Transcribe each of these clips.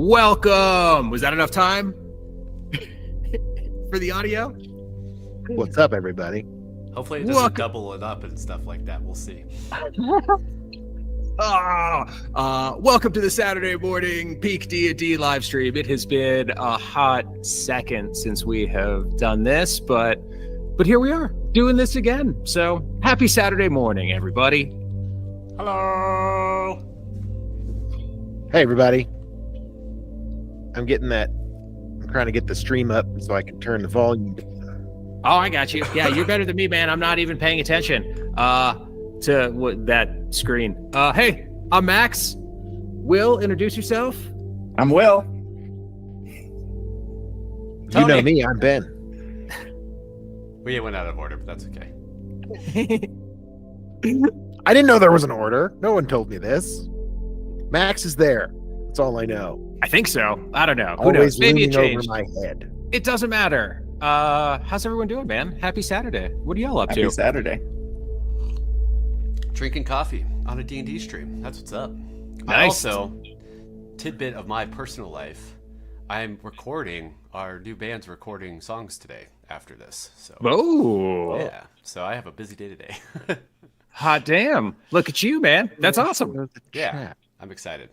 Welcome. Was that enough time for the audio? What's up, everybody? Hopefully it doesn't double it up and stuff like that. We'll see. Welcome to the Saturday morning PeakD&D live stream. It has been a hot second since we have done this, but here we are doing this again. So happy Saturday morning, everybody. Hello. Hey, everybody. I'm trying to get the stream up so I can turn the volume. Oh, I got you. Yeah, you're better than me, man. I'm not even paying attention to that screen. Hey, I'm Max. Will, introduce yourself. I'm Will. Tony. You know me, I'm Ben. We went out of order, but that's okay. I didn't know there was an order. No one told me this. Max is there. That's all I know. I think so. I don't know. Who Always knows? Maybe it looming changed. over my head. It doesn't matter. How's everyone doing, man? Happy Saturday. What are y'all up to? Happy Saturday. Drinking coffee on a D&D stream. That's what's up. Nice. Also, tidbit of my personal life, I'm recording, our new band's recording songs today after this. So Oh. yeah. So I have a busy day today. Hot damn. Look at you, man. That's awesome. Yeah. I'm excited.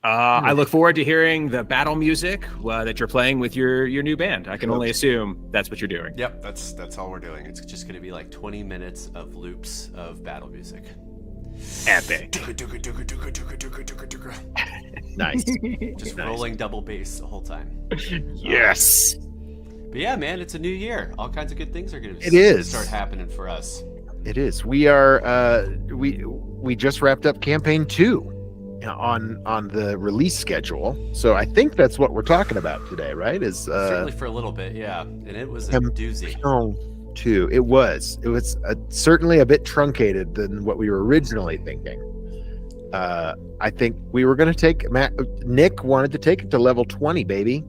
I look forward to hearing the battle music that you're playing with your new band. I can only assume that's what you're doing. Yep, that's all we're doing. It's just going to be like 20 minutes of loops of battle music. Epic. Nice. Just rolling double bass the whole time. Yes. But yeah, man, it's a new year. All kinds of good things are going It to start happening for us. It is. We are. We just wrapped up campaign 2 on the release schedule. So I think that's what we're talking about today, right? Is certainly for a little bit, yeah. And it was a doozy. 2. It was certainly a bit truncated than what we were originally thinking. I think we were going to take Nick wanted to take it to level 20, baby.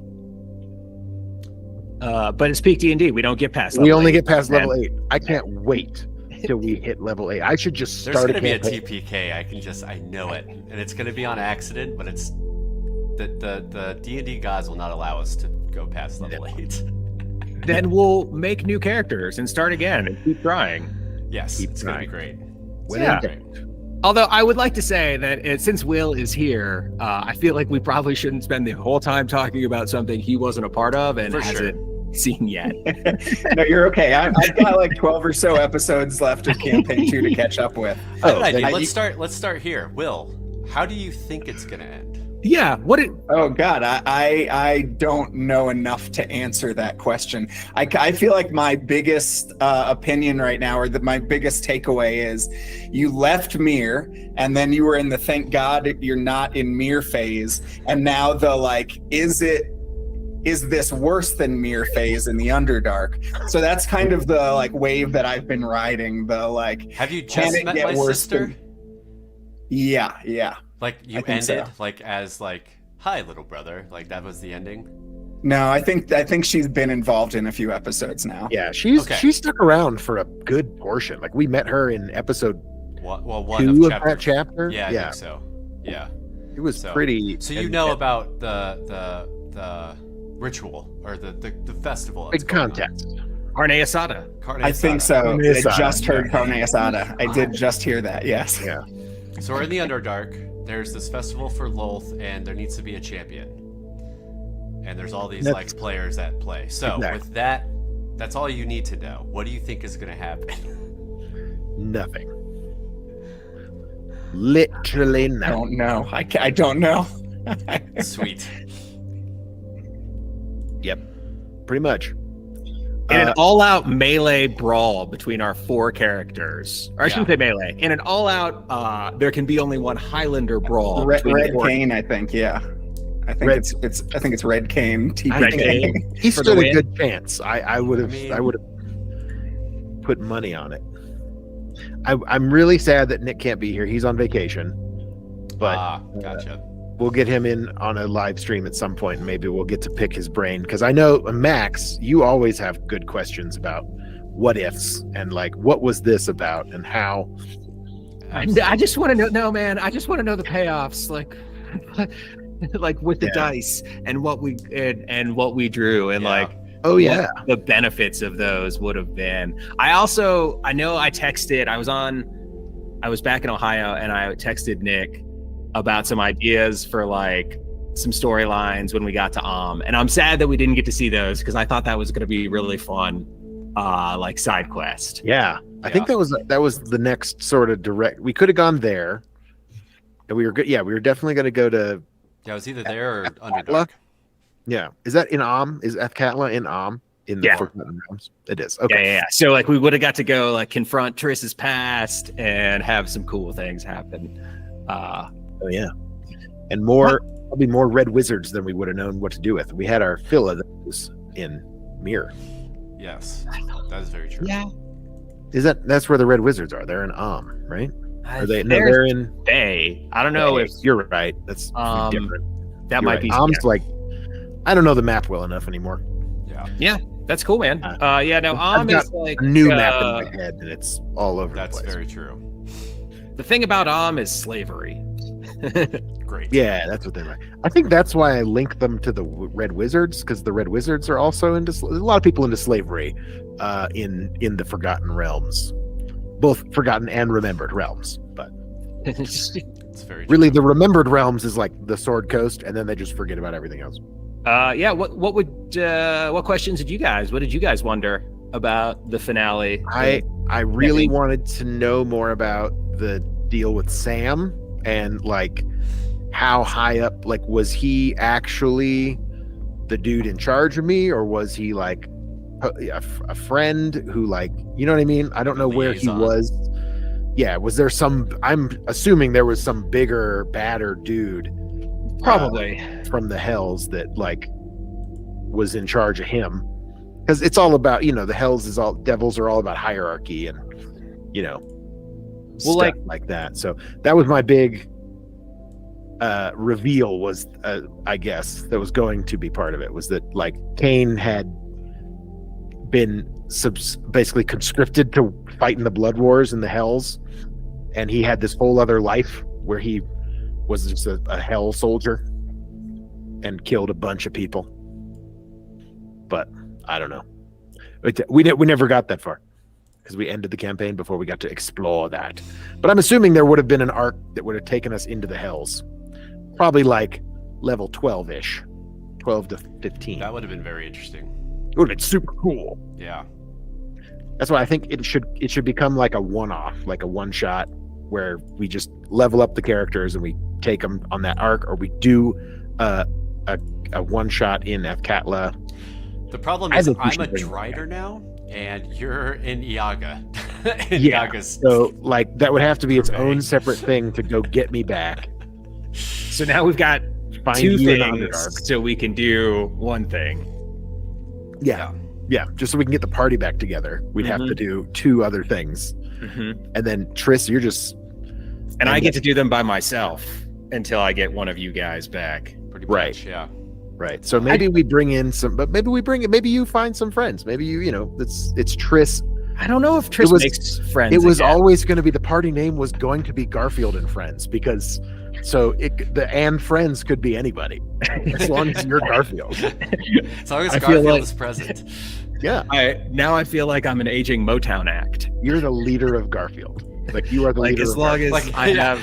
But it's PeakD&D. We don't get past level We only 8, get past man. level 8. I can't wait till we hit level 8. I should just There's start going to be a campaign. TPK. I know it. And it's going to be on accident, but it's the D&D gods will not allow us to go past level 8. Then we'll make new characters and start again and keep trying. Yes, Keep it's going to be trying. great. When Yeah. in doubt. Although I would like to say that since Will is here, I feel like we probably shouldn't spend the whole time talking about something he wasn't a part of and For sure. hasn't seen yet. No, you're okay. I've got like 12 or so episodes left of campaign 2 to catch up with. I have an idea. then Let's start here. Will, how do you think it's going to end? Yeah. Oh God, I don't know enough to answer that question. I feel like my biggest opinion right now, or my biggest takeaway is, you left Mir, and then you were in the thank God you're not in Mir phase, and now the is this worse than Mir phase in the Underdark? So that's kind of the wave that I've been riding. Have you can just it met get my worse sister? Yeah. Like you I think ended so. as hi little brother, that was the ending. No, I think she's been involved in a few episodes now. Yeah, she's Okay. stuck around for a good portion. We met her in episode One 2 of of that chapter. Yeah, I think so. Yeah. It was So- pretty. So you know about the ritual or the festival. that's big going on. contest. Carne asada. Carne I think asada. so. Carne I asada, just heard yeah. carne asada. I did just hear that. Yes. Yeah. So we're in the Underdark. There's this festival for Lolth, and there needs to be a champion. And there's all these That's- players at play. So Exactly. with that, that's all you need to know. What do you think is going to happen? Nothing. Literally I nothing. don't know. I don't know. Sweet. Yep. Pretty much. In an all-out melee brawl between our 4 characters. Or I shouldn't Yeah. say melee. In an all-out, there can be only one Highlander brawl. Red between the 4 Cane, I think. Yeah. I think Red- it's Red Cane. Red Cane. He For the stood a win. good chance. I would have. I I mean- would have put money on it. I'm really sad that Nick can't be here. He's on vacation, but Gotcha. we'll get him in on a live stream at some point. And maybe we'll get to pick his brain, because I know, Max, you always have good questions about what ifs and what was this about and how. I just want to know. No, man. I just want to know the payoffs. like with the dice and what we drew and like what the benefits of those would have been. I know I texted, I was back in Ohio and I texted Nick about some ideas for like some storylines when we got to and I'm sad that we didn't get to see those because I thought that was going to be really fun, like side quest. I think that was the next sort of direct. We could have gone there, and we were good. Yeah, we were definitely going to go to. Yeah, it was either there or Underdark. Yeah, is that in Is Athkatla in in the Forgotten Realms? It is. Okay. Yeah. So like we would have got to go like confront Triss's past and have some cool things happen. And probably more red wizards than we would have known what to do with. We had our fill of those in Mir. Yes, that is very true. Yeah. That's where the red wizards are? They're in right? Are they? No, they're in Bay. I don't know if you're right. That's different. That might be. Like, I don't know the map well enough anymore. Yeah, that's cool, man. I've is like a new map in my head, and it's all over. That's the place. very true. The thing about is slavery. Great. Yeah, that's what they like. I think that's why I link them to the Red Wizards, because the Red Wizards are also into. There's a lot of people into slavery, in the Forgotten Realms, both Forgotten and Remembered Realms. But it's very true. really, the Remembered Realms is like the Sword Coast, and then they just forget about everything else. What questions did you guys wonder about the finale? I really wanted to know more about the deal with Sam and like how high up, like, was he actually the dude in charge of me, or was he like a friend who, like, you know what I mean? I don't know where he was. Yeah, was there I'm assuming there was some bigger, badder dude, probably from the Hells, that like was in charge of him, because it's all about, the Hells devils are all about hierarchy and stuff like that. So that was my big reveal, was I guess that was going to be part of it, was that like Cain had been basically conscripted to fight in the blood wars in the Hells, and he had this whole other life where he was just a Hell soldier and killed a bunch of people. But I don't know. We never got that far, because we ended the campaign before we got to explore that. But I'm assuming there would have been an arc that would have taken us into the Hells, probably like level 12-ish, 12 to 15. That would have been very interesting. It would have been super cool. Yeah. That's why I think it should become like a one-off, like a one-shot, where we just level up the characters and we take them on that arc, or we do a one-shot in Athkatla. The problem is I'm a Drider now, and you're in Iaga. Iaga's so like that would have to be its own separate thing to go get me back. So now we've got two things, so we can do one thing. Yeah, just so we can get the party back together, we'd have to do two other things. And then Triss, you're just... And I get to do them by myself until I get one of you guys back. Pretty much, yeah. Right. So maybe we bring in some, but maybe you find some friends. Maybe it's Triss. I don't know if Triss makes friends. It was always going to be, the party name was going to be Garfield and Friends, because the and friends could be anybody as long as you're Garfield. As long as Garfield is present. Yeah. I feel like I'm an aging Motown act. You're the leader of Garfield. Like, you are the leader. As long as I have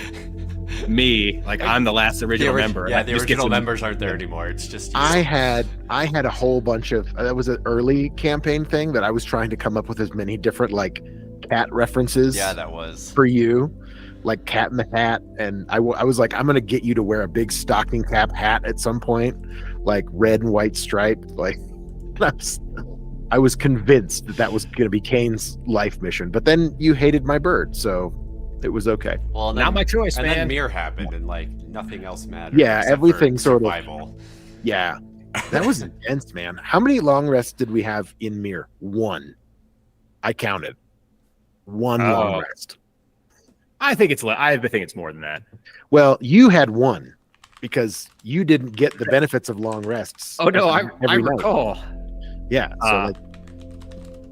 me, like, I'm the last original member. Yeah, the original members aren't there anymore. It's just you. I had a whole bunch of that was an early campaign thing that I was trying to come up with as many different like cat references. Yeah, that was for you, like Cat in the Hat, and I was like, I'm gonna get you to wear a big stocking cap hat at some point, like red and white striped. Like, I was convinced that was gonna be Kane's life mission, but then you hated my bird, so it was okay. Well, not my choice, man. And then Mir happened, and like nothing else mattered. Yeah, everything sort survival. of. Yeah, that was intense, man. How many long rests did we have in Mir? One. I counted. One long rest. I think it's more than that. Well, you had one because you didn't get the benefits of long rests. Oh no, I recall. Yeah, so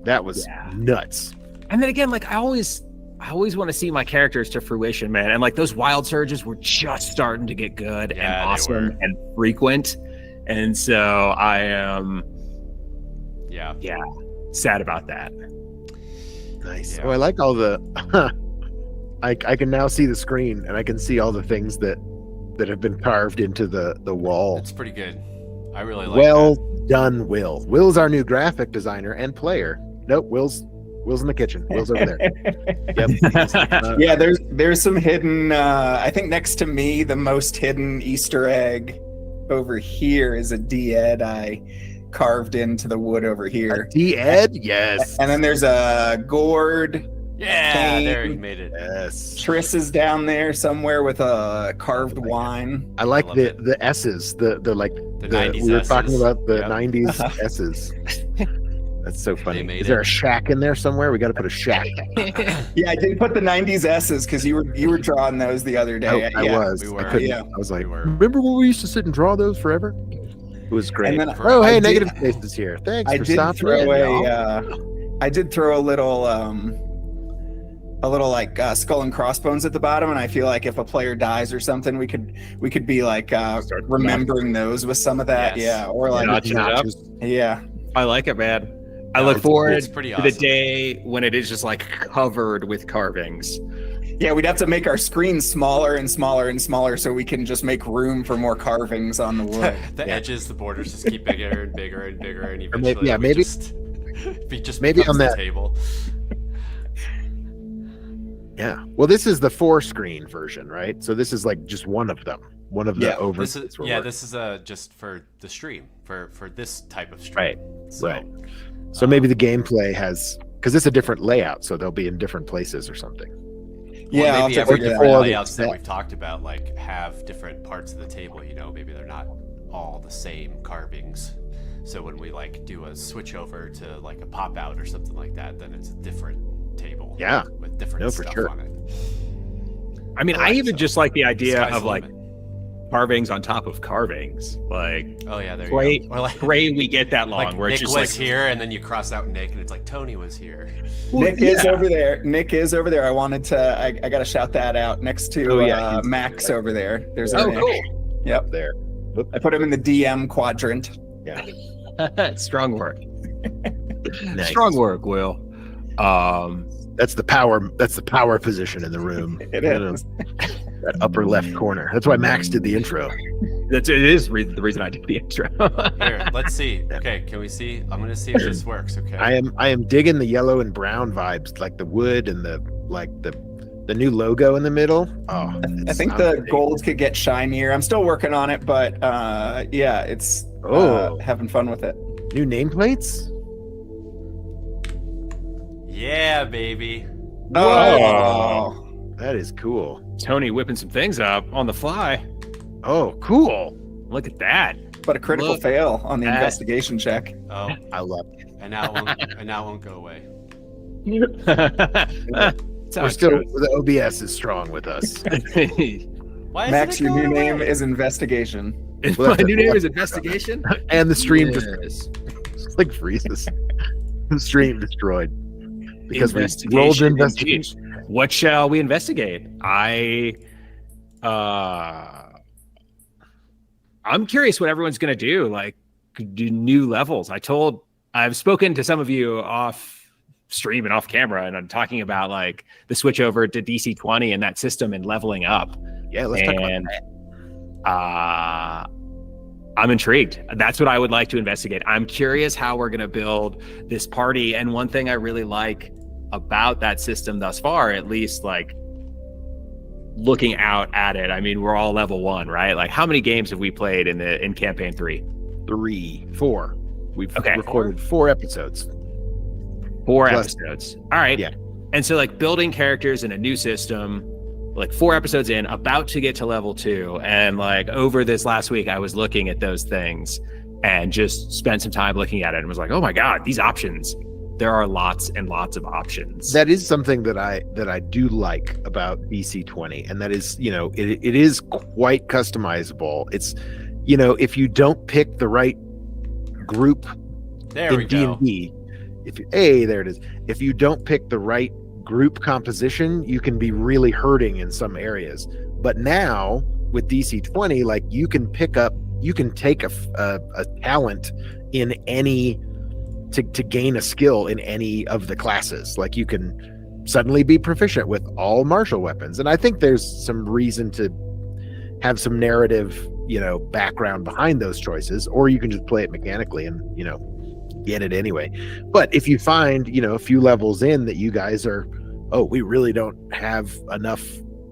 that was nuts. And then again, like I always I always want to see my characters to fruition, man. And like those wild surges were just starting to get good and Yeah, they awesome were. and frequent. And so I am sad about that. Nice. Yeah. Oh, I like all the. I can now see the screen, and I can see all the things that have been carved into the wall. It's pretty good. I really like Well that. done, Will. Will's our new graphic designer and player. Nope, Will's in the kitchen. Will's over there. Yep. Yeah, there's some hidden. I think next to me, the most hidden Easter egg over here is a D-Ed I carved into the wood over here. D-Ed? Yes. And then there's a gourd. Yeah, Kane. there you made it. Yes. Triss is down there somewhere with a carved wine. I like love the it. the S's, the 90s we were talking S's. about the Yep. 90s S's. That's so funny. made Is there it. a shack in there somewhere? We got to put a shack. Yeah, I did put the 90s S's because you were drawing those the other day. I Yeah. was. we I were. couldn't. Yeah. I was like, We were. remember when we used to sit and draw those forever? It was great. And then Oh, I hey, did- Negative Space is here. Thanks I for did stopping throw in, y'all. I did throw a little like skull and crossbones at the bottom, and I feel like if a player dies or something, we could be like remembering those with some of that. Yes. Yeah, or like Notch it up. yeah. I like it, man. I No, look it's forward pretty to the awesome. day when it is just like covered with carvings. Yeah, we'd have to make our screen smaller and smaller and smaller so we can just make room for more carvings on the wood. The edges, the borders just keep bigger and bigger and bigger, and Or maybe- eventually yeah, we maybe- just maybe becomes on the that- table. Yeah. Well, this is the 4-screen version, right? So this is like just one of them. One of the Yeah, over. This is this is just for the stream for this type of stream. Right, So, right. So maybe the gameplay has, because it's a different layout, so they'll be in different places or something. Yeah, I'll maybe have to every figure that different out. layouts that Yeah. we've talked about, like have different parts of the table. You know, maybe they're not all the same carvings. So when we like do a switch over to like a pop out or something like that, then it's a different table. Yeah. with different No, for stuff sure. on it. I mean, I Alright, even so just like the idea Sky's of the like limit. carvings on top of carvings. Like, Oh yeah, there great, you go. Or like, pray we get that long. like where Nick it's was just like, here, and then you cross out Nick, and it's like Tony was here. Nick is over there. Nick is over there. I wanted to. I got to shout that out next to Oh, yeah, he's- Max over there. There's a oh, Nick. cool. Yep. There. I put him in the DM quadrant. Strong work. Nice. Strong work, Will. That's the power. That's the power position in the room. It You know, is. that upper left corner. That's why Max did the intro. It is the reason I did the intro. Here, let's see. Okay, can we see? I'm gonna see if this works. Okay. I am digging the yellow and brown vibes, like the wood and the new logo in the middle. Oh, I think the gold could get shinier. I'm still working on it, but yeah, it's having fun with it. New nameplates. Yeah, baby. Oh, That is cool. Tony whipping some things up on the fly. Oh, cool. Look at that. but a critical Look fail on the at- investigation check. Oh, I love it. and now it won't go away. We're still the OBS is strong with us. Why Max, isn't it your new going name away? is investigation. Well, My that's new it. name is Investigation. And the stream Yes. just like freezes. The stream destroyed because we Investigation, rolled indeed. investigation. What shall we investigate? I'm curious what everyone's going to do. Like, do new levels. I've spoken to some of you off stream and off camera, and I'm talking about like the switch over to DC 20 and that system and leveling up. Yeah, let's talk about And that. I'm intrigued. That's what I would like to investigate. I'm curious how we're going to build this party. And one thing I really like about that system thus far, at least like looking out at it, I mean, we're all level 1, right? Like, how many games have we played in campaign 3? 4. We've recorded 4 episodes. 4 Plus- episodes. All right. Yeah. And so like building characters in a new system, like 4 episodes in, about to get to level 2. And like over this last week, I was looking at those things and just spent some time looking at it and was like, oh my God, these options. There are lots and lots of options. That is something that I do like about DC 20, and that is, you know, it is quite customizable. It's, you know, if you don't pick the right group There we in go. D&D, there it is. If you don't pick the right group composition, you can be really hurting in some areas. But now with DC 20, like you can take a talent in any to gain a skill in any of the classes. Like you can suddenly be proficient with all martial weapons. And I think there's some reason to have some narrative, background behind those choices, or you can just play it mechanically and, get it anyway. But if you find, a few levels in that you guys are, we really don't have enough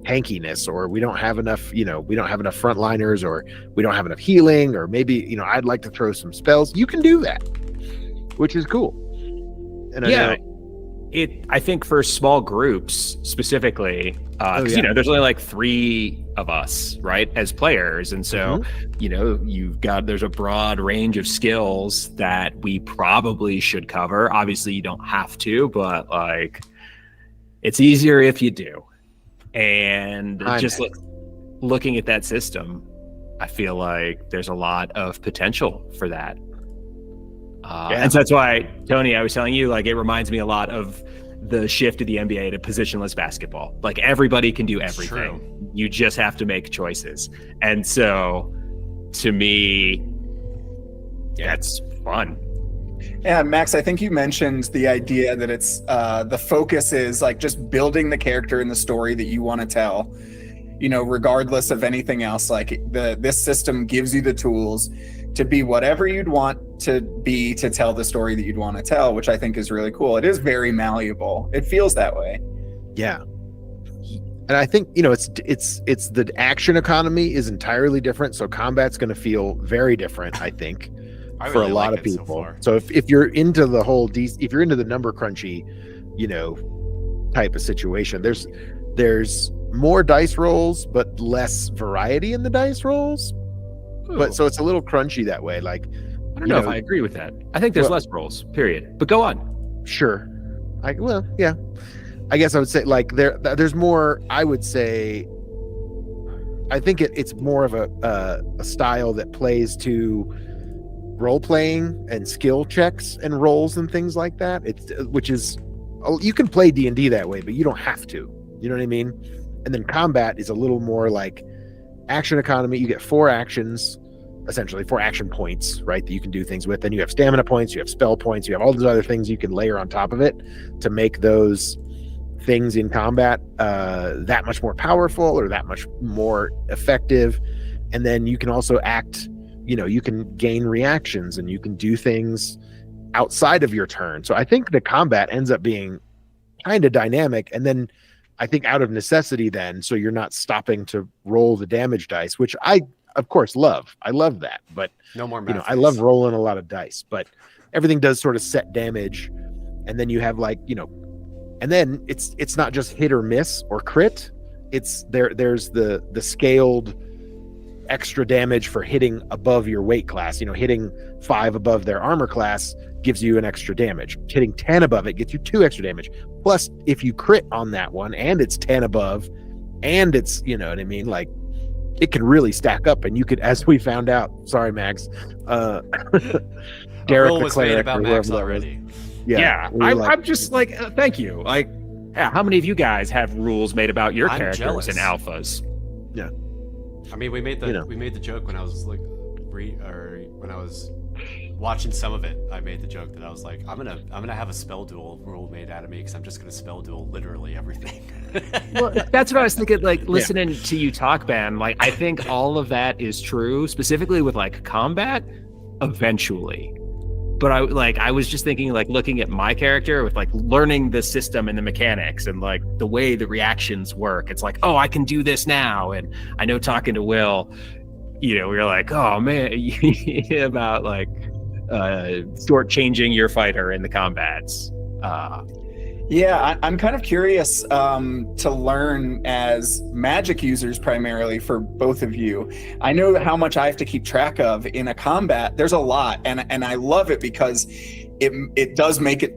tankiness, or we don't have enough, we don't have enough frontliners, or we don't have enough healing, or maybe, I'd like to throw some spells, you can do that, which is cool. And I think for small groups specifically, there's only like 3 of us, right, as players, and so there's a broad range of skills that we probably should cover. Obviously, you don't have to, but like it's easier if you do. And looking at that system, I feel like there's a lot of potential for that. And so that's why, Tony, I was telling you, like, it reminds me a lot of the shift of the NBA to positionless basketball. Like, everybody can do everything. True. You just have to make choices. And so, to me, that's fun. Yeah, Max, I think you mentioned the idea that it's the focus is like just building the character and the story that you want to tell, regardless of anything else. Like this system gives you the tools to be whatever you'd want to be to tell the story that you'd want to tell, which I think is really cool. It is very malleable. It feels that way. Yeah. And I think, it's the action economy is entirely different. So combat's going to feel very different, I think, for a lot of people. So if you're into the whole, if you're into the number crunchy, type of situation, there's more dice rolls, but less variety in the dice rolls. Ooh. But so it's a little crunchy that way. Like, I don't know if I agree with that. I think there's less rolls, period. But go on. Sure. Yeah. I guess I would say like there's more. I would say. I think it's more of a style that plays to role playing and skill checks and rolls and things like that. You can play D&D that way, but you don't have to. You know what I mean? And then combat is a little more like action economy. You get 4 actions, essentially 4 action points, right, that you can do things with. Then you have stamina points, you have spell points, you have all those other things you can layer on top of it to make those things in combat that much more powerful or that much more effective. And then you can also act, you can gain reactions and you can do things outside of your turn. So I think the combat ends up being kind of dynamic. And then I think out of necessity then, so you're not stopping to roll the damage dice, which I, of course, love. I love that. But, no more I love rolling a lot of dice. But everything does sort of set damage. And then you have like, and then it's not just hit or miss or crit. It's there's the scaled extra damage for hitting above your weight class. Hitting 5 above their armor class gives you an extra damage. Hitting 10 above it gets you 2 extra damage. Plus, if you crit on that one and it's 10 above and it's, you know what I mean? Like, it can really stack up, and you could, as we found out, sorry, Max, Derek the cleric about Max already. Yeah. I'm just like, thank you. Like, how many of you guys have rules made about your characters jealous. and alphas? Yeah. I mean, we made the joke when I was like, when I was watching some of it. I made the joke that I was like, I'm gonna have a spell duel rule made out of me because I'm just gonna spell duel literally everything. Well, that's what I was thinking. Like, listening to you talk, Ben. Like, I think all of that is true, specifically with like combat. Eventually, but I was just thinking, like, looking at my character with like learning the system and the mechanics and like the way the reactions work. It's like, oh, I can do this now. And I know, talking to Will, we were like, oh man, about like shortchanging your fighter in the combats. Yeah, I'm kind of curious to learn as magic users primarily for both of you. I know how much I have to keep track of in a combat. There's a lot, and I love it because it does make it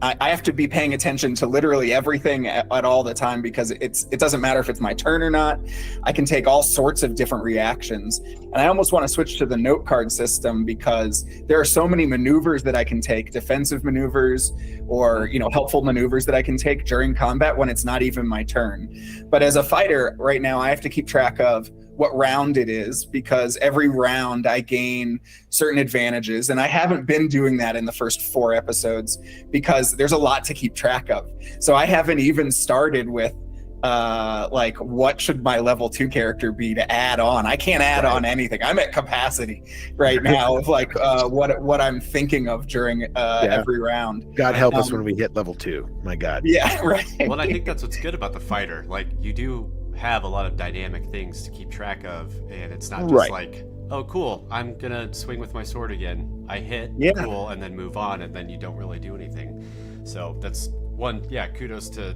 I have to be paying attention to literally everything at all the time, because it doesn't matter if it's my turn or not. I can take all sorts of different reactions. And I almost want to switch to the note card system, because there are so many maneuvers that I can take, defensive maneuvers or, helpful maneuvers that I can take during combat when it's not even my turn. But as a fighter right now, I have to keep track of what round it is, because every round I gain certain advantages, and I haven't been doing that in the first 4 episodes because there's a lot to keep track of. So I haven't even started with what should my level 2 character be to add on. I can't add on anything. I'm at capacity right now of what I'm thinking of during every round. God help us when we hit level 2. My God. Yeah, right. Well, I think that's what's good about the fighter. Like, you do have a lot of dynamic things to keep track of, and it's not just like, oh cool, I'm gonna swing with my sword again, I hit, cool, and then move on, and then you don't really do anything. So that's one, kudos to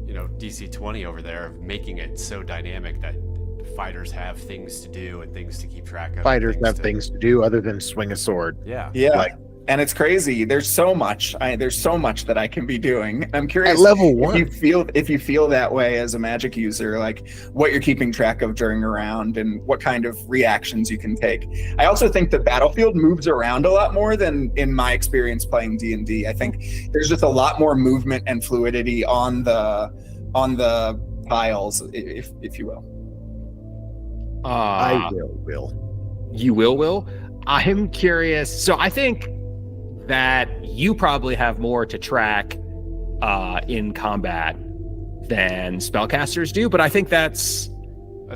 DC 20 over there, making it so dynamic that fighters have things to do and things to keep track of. Fighters have things to do other than swing a sword. And it's crazy. There's so much. There's so much that I can be doing. I'm curious, at level 1, if you feel that way as a magic user, like what you're keeping track of during a round and what kind of reactions you can take. I also think the battlefield moves around a lot more than in my experience playing D&D. I think there's just a lot more movement and fluidity on the tiles, if you will. I will. You will? I'm curious. So I think that you probably have more to track in combat than spellcasters do, but I think that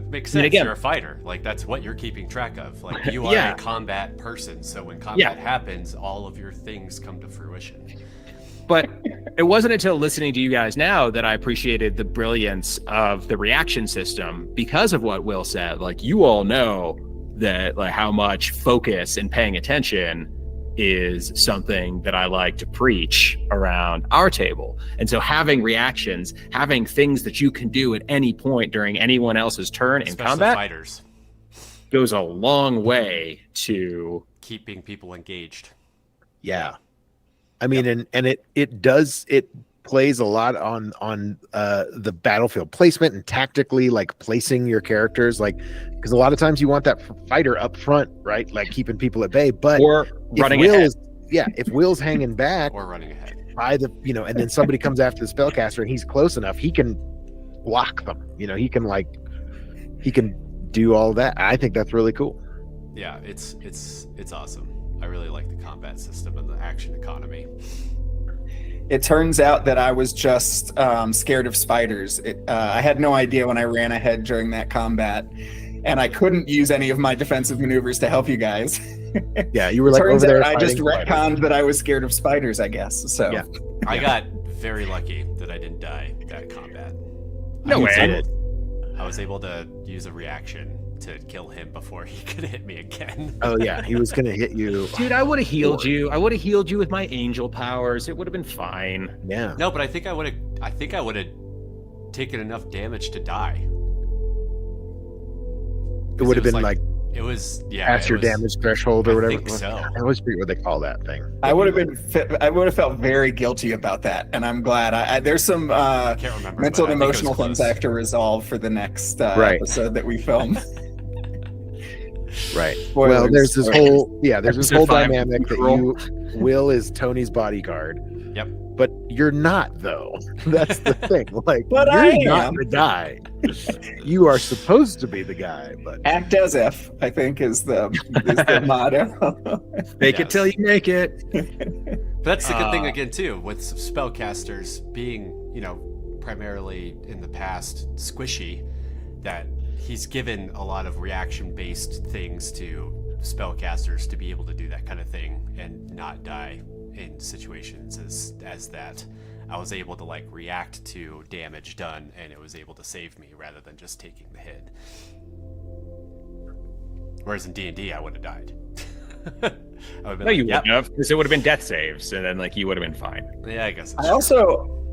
makes sense. Again, you're a fighter. Like, that's what you're keeping track of. Like, you are a combat person, so when combat happens, all of your things come to fruition. But it wasn't until listening to you guys now that I appreciated the brilliance of the reaction system because of what Will said. Like, you all know that, like, how much focus and paying attention is something that I like to preach around our table. And so having reactions, having things that you can do at any point during anyone else's turn in combat fighters, goes a long way to keeping people engaged. Yeah. I mean, and it plays a lot on the battlefield placement and tactically, like, placing your characters, like, because a lot of times you want that fighter up front, right? Like, keeping people at bay, but or running ahead. If Will's hanging back or running ahead by the, and then somebody comes after the spellcaster and he's close enough, he can block them. He can do all that. I think that's really cool. Yeah, it's awesome. I really like the combat system and the action economy. It turns out that I was just scared of spiders. I had no idea when I ran ahead during that combat, and I couldn't use any of my defensive maneuvers to help you guys. Yeah, you were like over there. I just retconned that I was scared of spiders, I guess. So yeah. I got very lucky that I didn't die that combat. No way. I was able to use a reaction to kill him before he could hit me again. Oh yeah, he was gonna hit you. Dude, I would have healed you. I would have healed you with my angel powers. It would have been fine. Yeah. No, but I think I would have taken enough damage to die. It would have been like it was past your damage threshold or whatever. I think so. I always forget what they call that thing. I would have felt very guilty about that, and I'm glad. There's some can't remember, mental and emotional things I have to resolve for the next episode that we film. Right. Spoilers. Well, there's this whole dynamic that Will is Tony's bodyguard. Yep. But you're not, though. That's the thing. Like, but you're not the guy. You are supposed to be the guy, but act as if, I think, is the motto. Fake it till you make it. But that's the good thing again too, with spellcasters being, primarily in the past squishy, that he's given a lot of reaction-based things to spellcasters to be able to do that kind of thing and not die in situations as that. I was able to react to damage done, and it was able to save me rather than just taking the hit. Whereas in D&D, I would have died. No, you wouldn't have, because it would have been death saves, and then like you would have been fine. Yeah, I guess.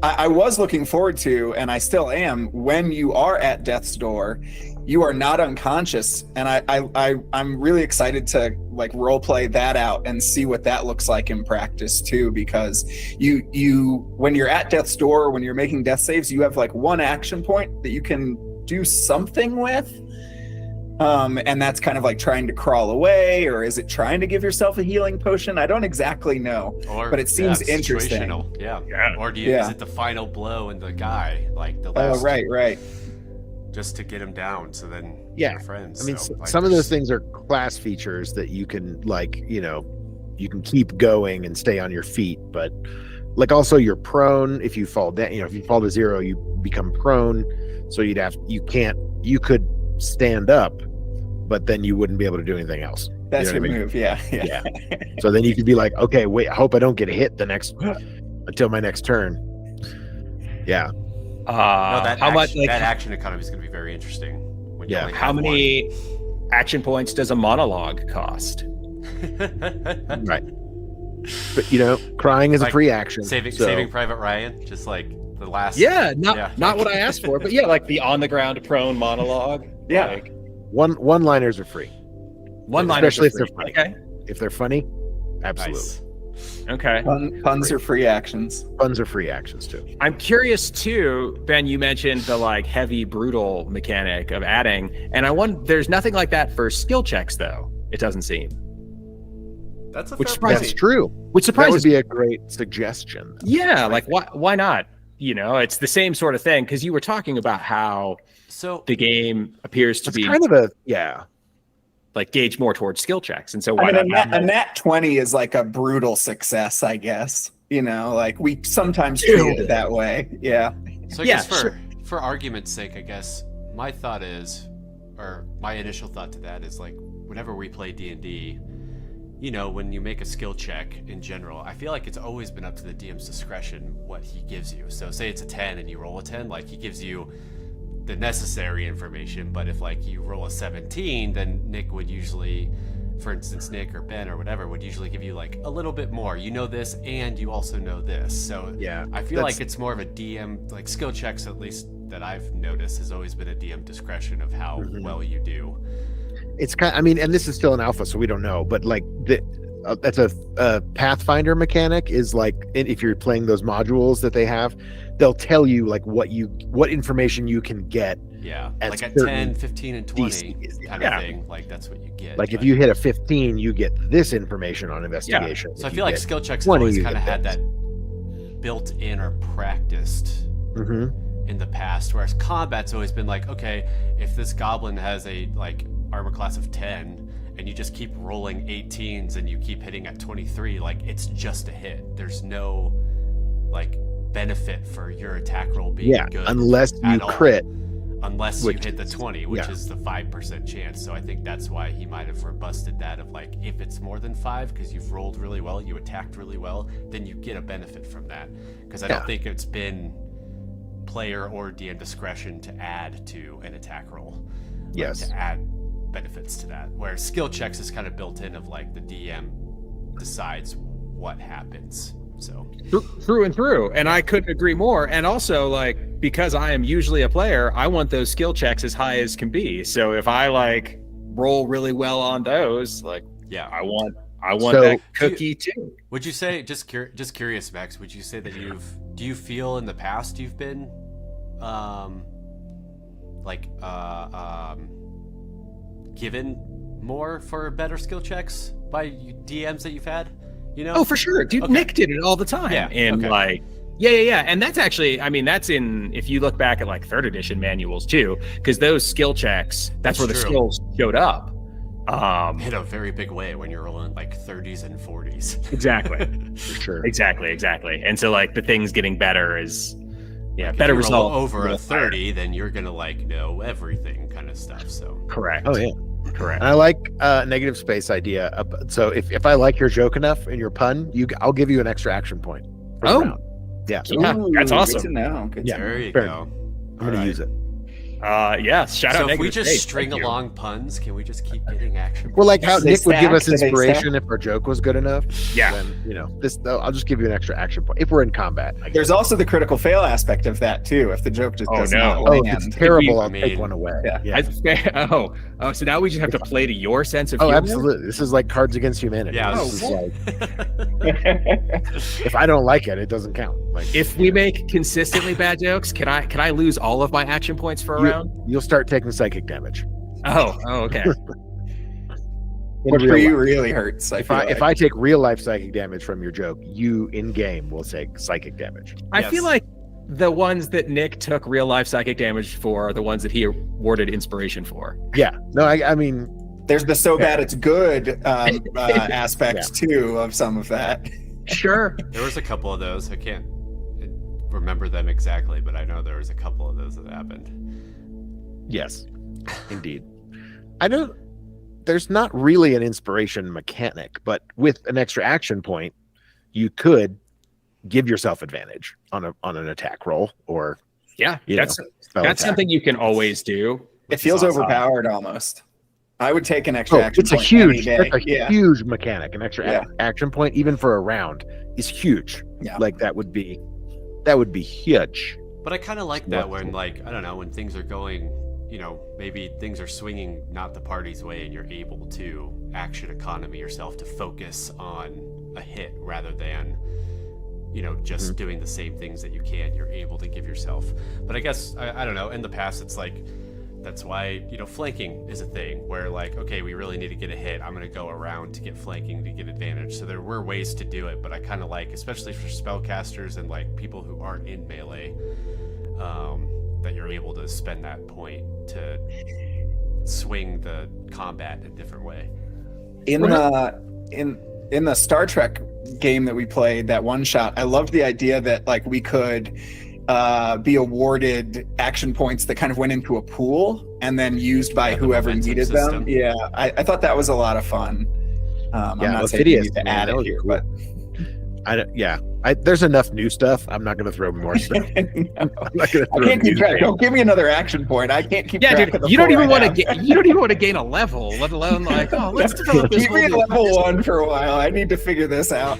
I was looking forward to, and I still am, when you are at death's door, you are not unconscious, and I'm really excited to like role play that out and see what that looks like in practice too, because you when you're at death's door, when you're making death saves, you have like one action point that you can do something with. And that's kind of like trying to crawl away, or is it trying to give yourself a healing potion? I don't exactly know, but it seems interesting. Yeah. Or is it the final blow in the guy, like the last? Oh, right. Just to get him down, so then Yeah. you're friends. I mean, so, like, some of those things are class features that you can like, you can keep going and stay on your feet, but like also you're prone if you fall down. If you fall to 0, you become prone. So you could stand up, but then you wouldn't be able to do anything else. That's your move. Yeah. So then you could be like, okay, wait, I hope I don't get hit until my next turn. Yeah. that action economy is going to be very interesting. When you only How have many action points does a monologue cost? Right. But crying is a free action. Saving Private Ryan, just like the last. Not what I asked for, but like the on the ground prone monologue. Yeah. Like, one-liners are free. One-liners, especially if they're funny. Okay. If they're funny, absolutely. Nice. Okay. Puns are free actions. Puns are free actions too. I'm curious too, Ben, you mentioned the like heavy brutal mechanic of adding, and there's nothing like that for skill checks though. It doesn't seem. That's a Which fair surprises point. That's true. Which That surprises would be a great suggestion. Yeah, like why not? It's the same sort of thing, because you were talking about how the game appears to be kind of like gauge more towards skill checks, and so a nat 20 is like a brutal success, I guess. Like we sometimes treat it that way. Yeah. So I guess for argument's sake, I guess my thought is, or my initial thought to that is, like, whenever we play D&D, when you make a skill check in general, I feel like it's always been up to the DM's discretion what he gives you. So say it's a 10 and you roll a 10, like he gives you the necessary information, but if like you roll a 17, then Nick would usually, for instance, Nick or Ben or whatever would usually give you like a little bit more. This and you also know this. So yeah, I feel like it's more of a DM, like skill checks, at least that I've noticed, has always been a DM discretion of how well you do. It's and this is still an alpha, so we don't know, but like that's a Pathfinder mechanic is like, if you're playing those modules that they have, they'll tell you like what information you can get. Yeah, like at 10, 15, and 20 kind of thing. Like that's what you get. Like if you hit a 15, you get this information on investigation. So I feel like skill checks have always kind of had that built in or practiced in the past, whereas combat's always been like, okay, if this goblin has a like armor class of 10 and you just keep rolling 18s and you keep hitting at 23, like it's just a hit. There's no like benefit for your attack roll being good unless you crit, unless you hit the 20, which is the 5% chance. So I think that's why he might have robusted that of like, if it's more than 5 because you've rolled really well, you attacked really well, then you get a benefit from that, because I don't think it's been player or DM discretion to add to an attack roll, to add benefits to that, where skill checks is kind of built in of like the DM decides what happens. So through and through, and I couldn't agree more. And also, like, because I am usually a player, I want those skill checks as high as can be. So if I like roll really well on those, like, I want that cookie too. Would you say, just curious, Max, would you say that do you feel in the past you've been given more for better skill checks by DMs that you've had? Oh, for sure, dude. Okay. Nick did it all the time. And that's actually, that's in, if you look back at like 3rd edition manuals too, because those skill checks, that's where the skills showed up in a very big way when you're rolling like 30s and 40s. Exactly. For sure. Exactly. And so like the things getting better is like better if you result roll over a 30, then you're gonna like know everything kind of stuff. So correct. Oh yeah. Correct. And I like negative space idea. So if I like your joke enough and your pun, I'll give you an extra action point. Yeah. Ooh, That's awesome. Good to know. There you go. I'm gonna use it. Yes. Shout So out. if we Negative just Space. string Thank you. along puns, can we just keep getting action? Well, like how They Nick would give us stack, they inspiration if our joke was good enough. Yeah. Then I'll just give you an extra action point if we're in combat. I guess. There's also the critical fail aspect of that too. If the joke just Oh, does no. not Oh, if land. it's terrible, I I'll mean, take one away. yeah. So now we just have to play to your sense of Oh, humor? absolutely. This is like Cards Against Humanity. Yeah. This is like, Yeah. if I don't like it, it doesn't count. Like If we make consistently bad jokes, can I lose all of my action points for a round? you'll start taking psychic damage. Oh, okay. in Which real for you life. really hurts. If I take real life psychic damage from your joke, you in game will take psychic damage. I Yes. feel like the ones that Nick took real life psychic damage for are the ones that he awarded inspiration for. Yeah. No, I mean, There's the so bad it's good aspects too of some of that. Sure. There was a couple of those. I can't remember them exactly, but I know there was a couple of those that happened. yes, indeed. There's not really an inspiration mechanic, but with an extra action point, you could give yourself advantage on an attack roll or Yeah, that's that's something you can always do. It feels awesome. overpowered almost. I would take an extra action it's a point huge, any day. that's a huge mechanic. An extra action point, even for a round, is huge. Yeah. Like that would be huge. But I kind of like that when, like, I don't know, when things are going, maybe things are swinging not the party's way and you're able to action economy yourself to focus on a hit rather than, just doing the same things that you can. You're able to give yourself. But I guess, I don't know, in the past, it's like, that's why, flanking is a thing where, like, okay, we really need to get a hit. I'm going to go around to get flanking to get advantage. So there were ways to do it, but I kind of like, especially for spellcasters and like people who aren't in melee, that you're able to spend that point to swing the combat a different way. In the Star Trek game that we played, that one shot, I loved the idea that like we could be awarded action points that kind of went into a pool and then used by Yeah, the whoever momentum needed system. them. Yeah, I thought that was a lot of fun. I'm not saying Ophidius, you need to man, add that it was here, cool. but there's enough new stuff. I'm not going to throw more stuff. I'm not gonna I throw can't keep new track. things. Don't give me another action point. I can't keep Yeah, track dude, of the you don't four even I want have. to you don't even want to gain a level, let alone like, oh, let's develop this. Keep me at whole new- level 1 for a while. I need to figure this out.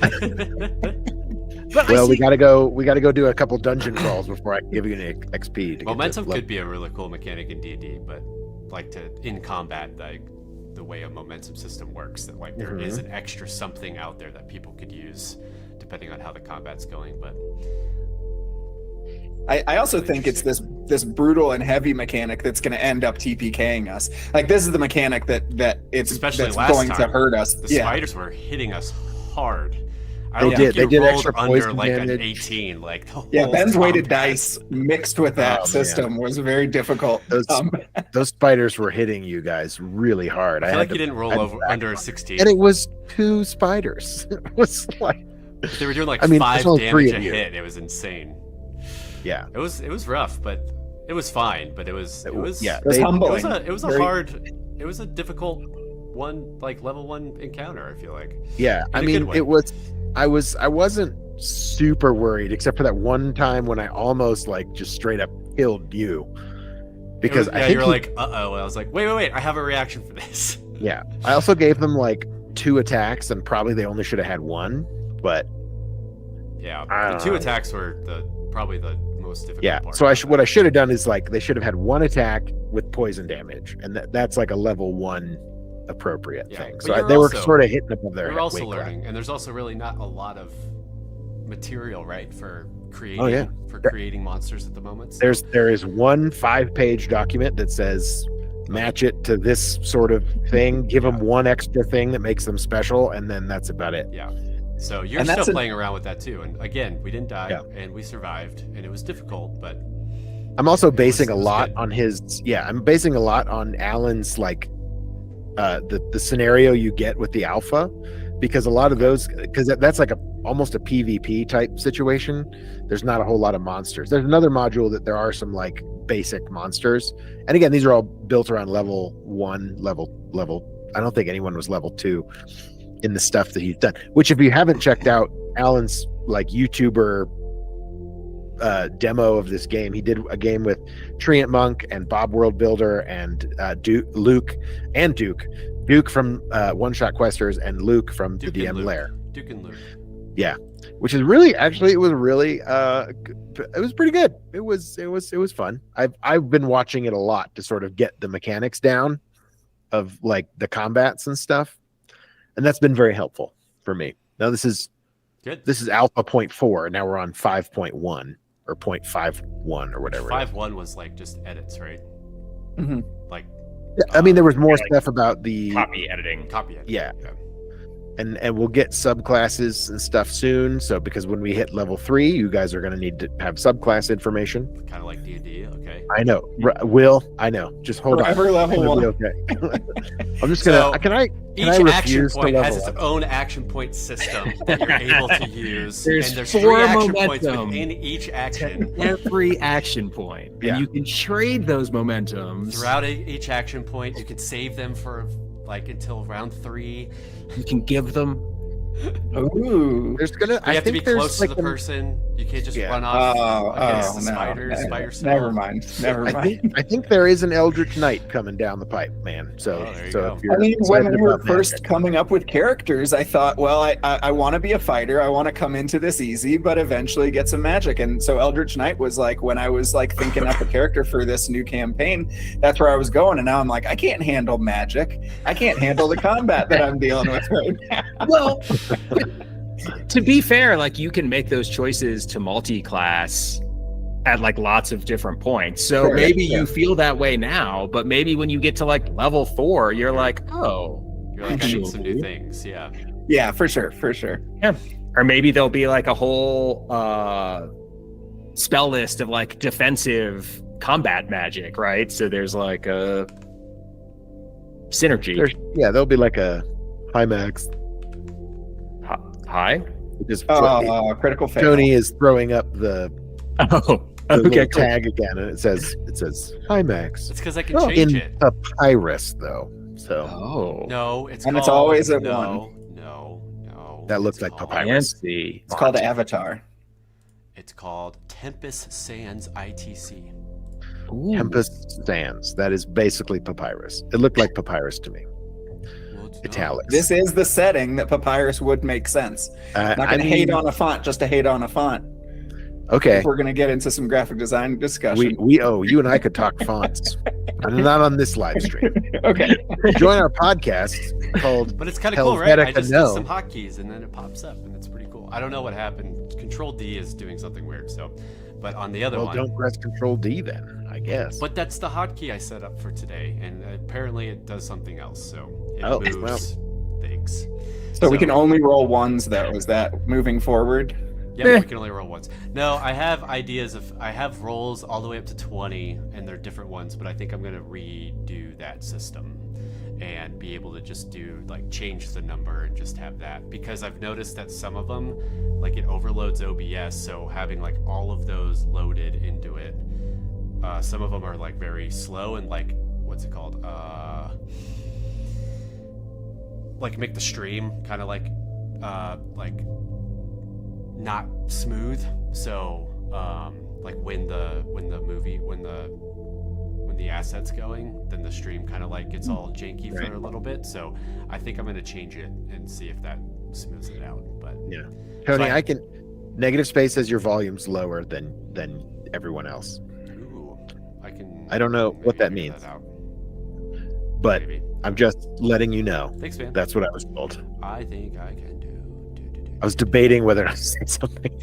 But I Well, we see- gotta go do a couple dungeon crawls before I can give you an XP. To get to Momentum level- could be a really cool mechanic in D&D, but like in combat, like the way a momentum system works, that like there is an extra something out there that people could use depending on how the combat's going. But I also think it's this brutal and heavy mechanic that's going to end up TPKing us. Like this is the mechanic that it's especially that's last going time, to hurt us. the spiders were hitting us hard. I They don't think did. They you did rolled extra under poison like an damage. 18. Like the Yeah, whole Ben's weighted combat. dice mixed with that Oh, man. system was very difficult. Those spiders were hitting you guys really hard. I feel had like to- you didn't roll I had over to back under a up. 16. And it was 2 spiders. It was like, They were doing like I mean, 5 there's only 3 damage a of you. hit. It was insane. yeah. It was rough, but it was fine. But it was yeah. It was they- humbling. it was a Very- hard, it was a difficult one, like level 1 encounter. I feel like. Yeah, In I a mean, good way. it was. I wasn't super worried, except for that one time when I almost like just straight up killed you. Because I think you were like, uh-oh. I was like, wait, I have a reaction for this. yeah, I also gave them like 2 attacks, and probably they only should have had 1. But Yeah, I the don't 2 know. attacks were probably the most difficult yeah, part. so what I should have done is like they should have had 1 attack with poison damage, and that's like a level 1 appropriate Yeah, thing. but So you're they were also- sort of hitting above their We're also weight class. learning, and there's also really not a lot of material, right, for creating yeah. creating monsters at the moment. So There is one 5-page document that says match it to this sort of thing, give them 1 extra thing that makes them special, and then that's about it. yeah. So you're And that's still a- playing around with that too. And again, we didn't die, Yeah. and we survived, and it was difficult, but I'm also It was- basing it a was lot good. on his. Yeah, I'm basing a lot on Alan's like the scenario you get with the alpha, because a lot of those, because that's like almost a PvP type situation. There's not a whole lot of monsters. There's another module that there are some like basic monsters, and again, these are all built around level 1, level. I don't think anyone was level 2 in the stuff that he's done. Which, if you haven't checked out Alan's like YouTuber demo of this game. He did a game with Treant Monk and Bob World Builder and Luke from One Shot Questers and Luke from Duke the and DM Luke. Lair. Duke and Luke. Yeah, which is really actually it was really it was pretty good. It was fun. I've been watching it a lot to sort of get the mechanics down of like the combats and stuff, and that's been very helpful for me. Now this is Good. This is alpha 0.4. Now we're on 5.1 or 0.51 or whatever. 5.1 was like just edits, right? Mhm. Like I mean, there was more like stuff about the Copy editing. copy edit. Yeah. And we'll get subclasses and stuff soon. So because when we hit level 3, you guys are going to need to have subclass information. Kind of like D&D. Okay. I know. Will, I know. Just hold Forever on. level It'll be 1. okay. I'm just gonna. So, Can I Each action refuse to point has level its up? own action point system that you're able to use. There's and there's 4 3 action points momentum. within each action. Every action point. Yeah. And you can trade those momentums. Throughout each action point, you can save them for like until round 3. You can give them. Ooh. There's gonna. You I have to think be there's close like to the person. You can't just Yeah. run off against Oh, the no. spiders by yourself. Never mind. Never mind. I think there is an Eldritch Knight coming down the pipe, man. So, Oh, there you so go. if you're I mean, when excited we were about first magic- coming up with characters, I thought, well, I want to be a fighter. I want to come into this easy, but eventually get some magic. And so Eldritch Knight was like, when I was like thinking up a character for this new campaign, that's where I was going. And now I'm like, I can't handle magic. I can't handle the combat that I'm dealing with right now. Well, to be fair, like you can make those choices to multi-class at like lots of different points. So Sure, maybe yeah. you feel that way now, but maybe when you get to like level 4, you're like, oh, You're like, I need some new Actually. things. Yeah. Yeah, for sure. For sure. or maybe there'll be like a whole spell list of like defensive combat magic, right? So there's like a synergy. there'll be like a high max. Hi. Just Critical fail. Tony is throwing up the Oh, the okay, little cool. tag again, and it says high max. It's because I can Oh, change in it. papyrus though. So Oh, No, it's And called, it's always at no. That looks It's like called- papyrus. fancy. It's called Avatar. It's called Tempest Sands ITC. Ooh. Tempest Sands. That is basically papyrus. It looked like papyrus to me. Well, it's not. Italics. This is the setting that Papyrus would make sense. Not I going to mean, hate on a font just to hate on a font. Okay. If we're going to get into some graphic design discussion. You and I could talk fonts. Not on this live stream. Okay. Join our podcast called But it's kind of cool, right? I Helvetica just no. did some hotkeys and then it pops up and it's pretty cool. I don't know what happened. Control D is doing something weird. So, but on the other Well, one, don't press Control D then, I guess. but that's the hotkey I set up for today, and apparently it does something else. So it Oh, moves well. things. So we can only roll ones, though. Is that moving forward? Yeah, we can only roll once. No, I have ideas of I have rolls all the way up to 20, and they're different ones. But I think I'm gonna redo that system and be able to just do like change the number and just have that, because I've noticed that some of them, like it overloads OBS. So having like all of those loaded into it, some of them are like very slow and like what's it called? Like make the stream kind of like not smooth. So like when the asset's going, then the stream kind of like gets all janky for Right. a little bit. So I think I'm gonna change it and see if that smooths it out. But Yeah. Tony, So I can. Negative space says your volume's lower than everyone else, ooh, I don't know what that figure means. out. but Maybe. I'm just letting you know. Thanks, man. That's what I was told. I think I can do. I was debating whether I said something.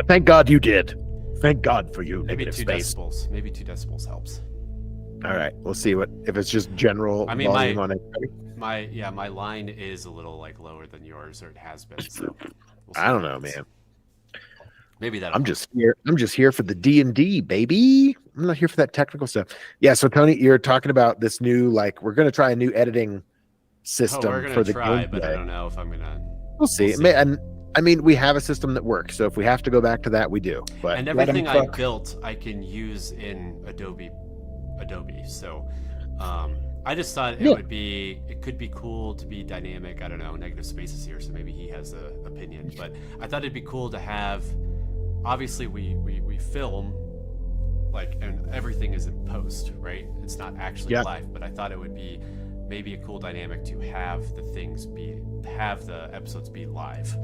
Thank God you did. Thank God for you, Maybe negative 2 space. decibels. Maybe 2 decibels helps. All right, we'll see if it's just general I mean, volume my- on it. My line is a little like lower than yours, or it has been. So we'll see I don't what know, happens. man. Maybe that. I'm just here for the D&D, baby. I'm not here for that technical stuff. Yeah, so Tony, you're talking about this new, like, we're going to try a new editing system we're gonna for the try, but I gameplay. don't know if I'm gonna. We'll see. we'll see. And I mean, we have a system that works, so if we have to go back to that, we do. But And let 'em everything I cook. built, I can use in Adobe. So, I just thought Yeah. it could be cool to be dynamic. I don't know. Negative space is here, so maybe he has a opinion. But I thought it'd be cool to have obviously we film, like, and everything is in post, right? It's not actually live, but I thought it would be maybe a cool dynamic to have the episodes be live,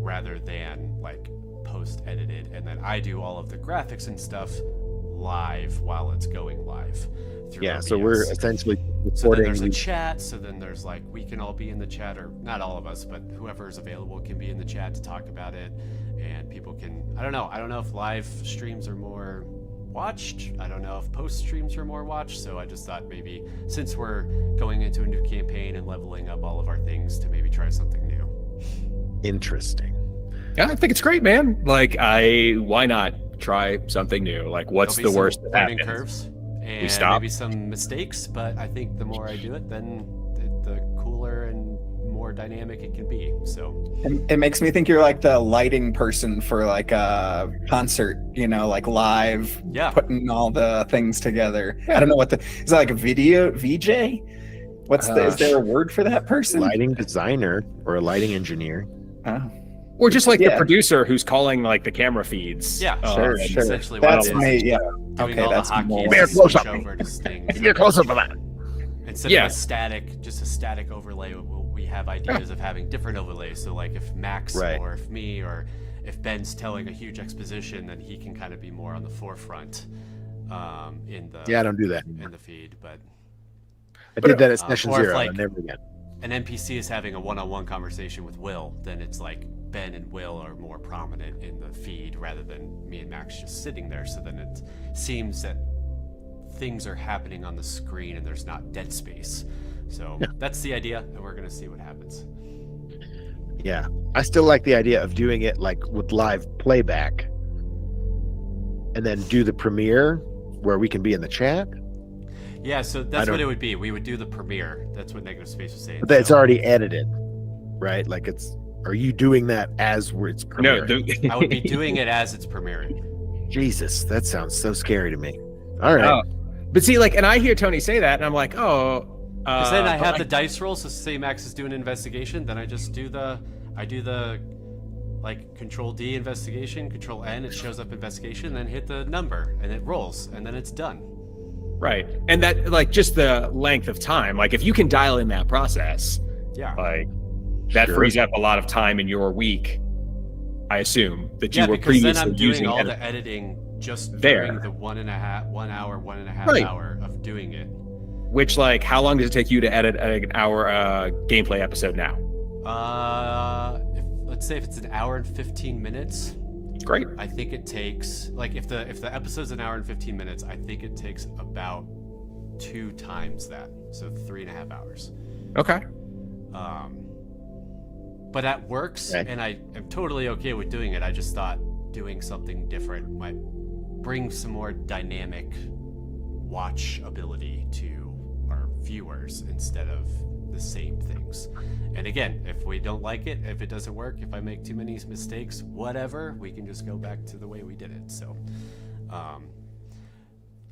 rather than like post edited, and then I do all of the graphics and stuff live while it's going live through OBS. So we're essentially recording. So then there's a chat, so then there's like, we can all be in the chat, or not all of us, but whoever is available can be in the chat to talk about it, and people can, I don't know if live streams are more watched, I don't know if post streams are more watched, so I just thought maybe since we're going into a new campaign and leveling up all of our things, to maybe try something new. Interesting. Yeah, I think it's great, man. Like, why not try something new? Like, what's the worst that learning happens? Curves and We stop. maybe some mistakes, but I think the more I do it, then the cooler and more dynamic it can be. So it makes me think you're like the lighting person for like a concert, like live, putting all the things together. I don't know is that like a video VJ? Is there a word for that person? Lighting designer or a lighting engineer. Oh. Or just like the producer who's calling like the camera feeds. Yeah, sure. Essentially, That's what it is. me. Yeah. Doing Okay, all that's the hotkeys. Bear close up. Over to things. Get closer for that. Instead of a static overlay, we have ideas of having different overlays. So like if Max or if me or if Ben's telling a huge exposition, then he can kind of be more on the forefront in the I don't do that in the feed. But I did that at Session or if, Zero. like, and never again. an NPC is having a one-on-one conversation with Will, then it's like Ben and Will are more prominent in the feed rather than me and Max just sitting there. So then it seems that things are happening on the screen and there's not dead space. So that's the idea, and we're gonna see what happens. Yeah, I still like the idea of doing it like with live playback, and then do the premiere where we can be in the chat. Yeah, so that's what it would be. We would do the premiere. That's what Negative Space was saying. But it's already edited, right? Like are you doing that as it's premiering? I would be doing it as it's premiering. Jesus, that sounds so scary to me. All right. But see, like, and I hear Tony say that, and I'm like, because then I have the dice roll. So say Max is doing an investigation, then I just do the like Control D investigation, Control N, it shows up investigation, then hit the number and it rolls, and then it's done. Right, and that, like, just the length of time. Like, if you can dial in that process, like that frees up a lot of time in your week. I assume that you were previously then I'm doing using all the editing just during the 1.5 hour of doing it. Which, like, how long does it take you to edit an hour gameplay episode now? Let's say if it's an hour and 15 minutes. Great. I think it takes, like, if the episode's an hour and 15 minutes, I think it takes about 2 times that, so 3.5 hours. Okay. But that works, and I am totally okay with doing it. I just thought doing something different might bring some more dynamic watch ability to our viewers instead of the same things. And again, if we don't like it, if it doesn't work, if I make too many mistakes, whatever, we can just go back to the way we did it. So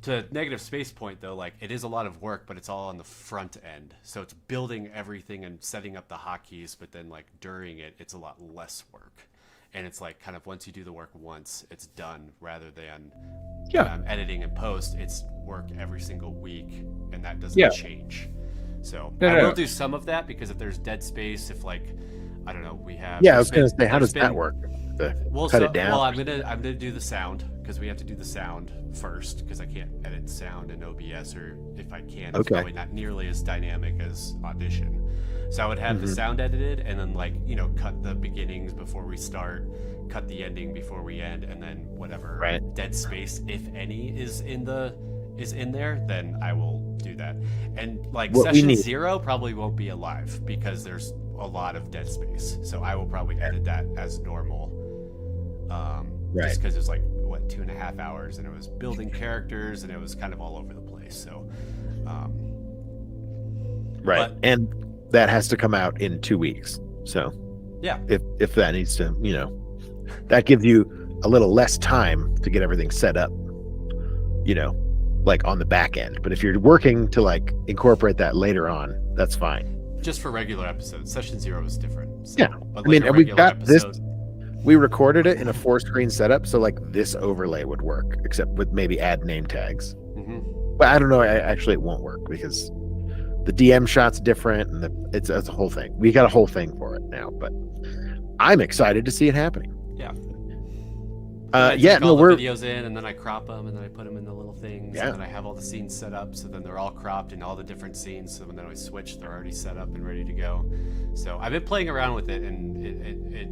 to Negative Space point, though, like, it is a lot of work, but it's all on the front end. So it's building everything and setting up the hotkeys, but then, like, during it, it's a lot less work. And it's like, kind of, once you do the work once, it's done, rather than editing and post. It's work every single week, and that doesn't change. So I will do some of that, because if there's dead space, if, like, I don't know, we have. Yeah, I was going to say, how does that work? Cut it down. Well, I'm gonna do the sound, because we have to do the sound first, because I can't edit sound in OBS, or if I can, it's probably not nearly as dynamic as Audition. So I would have the sound edited, and then, like, cut the beginnings before we start, cut the ending before we end, and then whatever dead space, if any, is in there, then I will do that. And, like, Session 0 probably won't be alive, because there's a lot of dead space. So I will probably edit that as normal. Just because it was, like, 2.5 hours, and it was building characters, and it was kind of all over the place. So and that has to come out in 2 weeks. So if that needs to, that gives you a little less time to get everything set up, like on the back end. But if you're working to, like, incorporate that later on, that's fine. Just for regular episodes. Session 0 is different. So, but, I mean, and we've got this. we recorded it in a 4-screen setup, so like this overlay would work, except with maybe add name tags. But I don't know. Actually, it won't work because the DM shot's different, and it's a whole thing. We got a whole thing for it now, but I'm excited to see it happening. Yeah. We're videos in, and then I crop them, and then I put them in the little things, and then I have all the scenes set up, so then they're all cropped in all the different scenes. So when I switch, they're already set up and ready to go. So I've been playing around with it, and it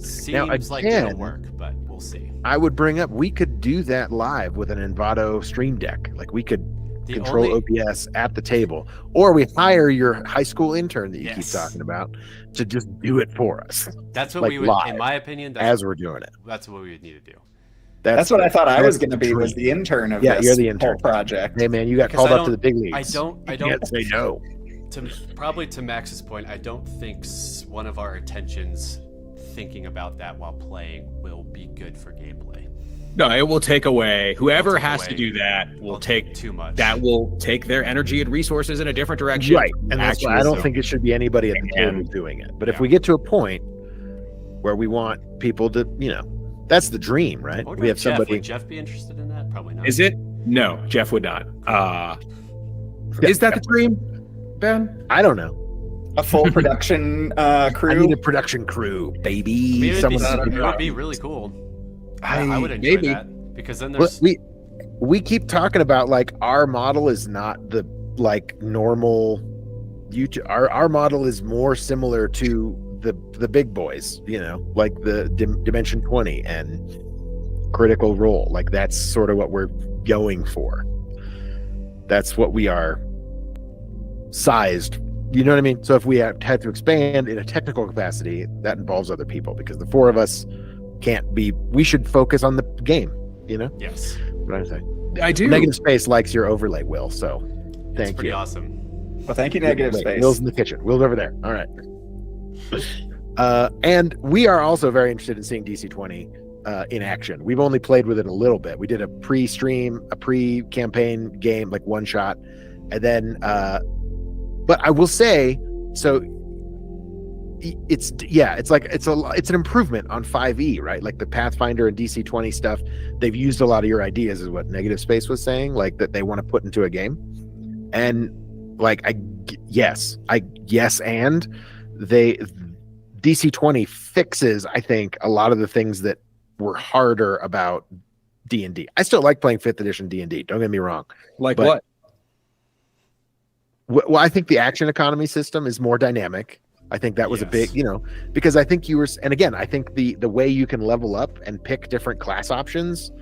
seems like it'll work, but we'll see. I would bring up, we could do that live with an Envato Stream Deck. Like we could control OBS at the table, or we hire your high school intern that you keep talking about to just do it for us. That's what we would, in my opinion, as we're doing it. That's what we would need to do. That's what I thought I was going to be, was the intern of this you're the intern. whole project. Hey man, you got called up to the big leagues. I don't can't say no. Probably to Max's point, I don't think one of our attentions thinking about that while playing will be good for gameplay. No, it will take away. Whoever has to do that will take too much. That will take their energy and resources in a different direction. Right. And that's why I don't think it should be anybody at the table doing it. But if we get to a point where we want people to, that's the dream, right? We have somebody. Would Jeff be interested in that? Probably not. Is it? No, Jeff would not. Is that the dream, Ben? I don't know. A full production crew. I need a production crew, baby. It would be really cool. I would enjoy that, because then there's we keep talking about like our model is not the like normal YouTube. Our model is more similar to the big boys, like the Dimension 20 and Critical Role. Like that's sort of what we're going for. That's what we are sized. You know what I mean? So if we had to expand in a technical capacity, that involves other people, because the four of us can't be. We should focus on the game. Yes. What did I say? I do. Negative Space likes your overlay, Will. So thank you. Pretty awesome. Well, thank you, Negative Space. Will's in the kitchen. Will's over there. All right. And we are also very interested in seeing DC-20 in action. We've only played with it a little bit. We did a pre-stream, a pre-campaign game, like one shot, and then. But I will say, so it's an improvement on 5e, right? Like the Pathfinder and DC-20 stuff, they've used a lot of your ideas, is what Negative Space was saying, like that they want to put into a game. And like and DC-20 fixes, I think, a lot of the things that were harder about D&D. I still like playing 5th edition D&D, don't get me wrong. Like what? Well, I think the action economy system is more dynamic. I think that was a big, because I think and again, I think the way you can level up and pick different class options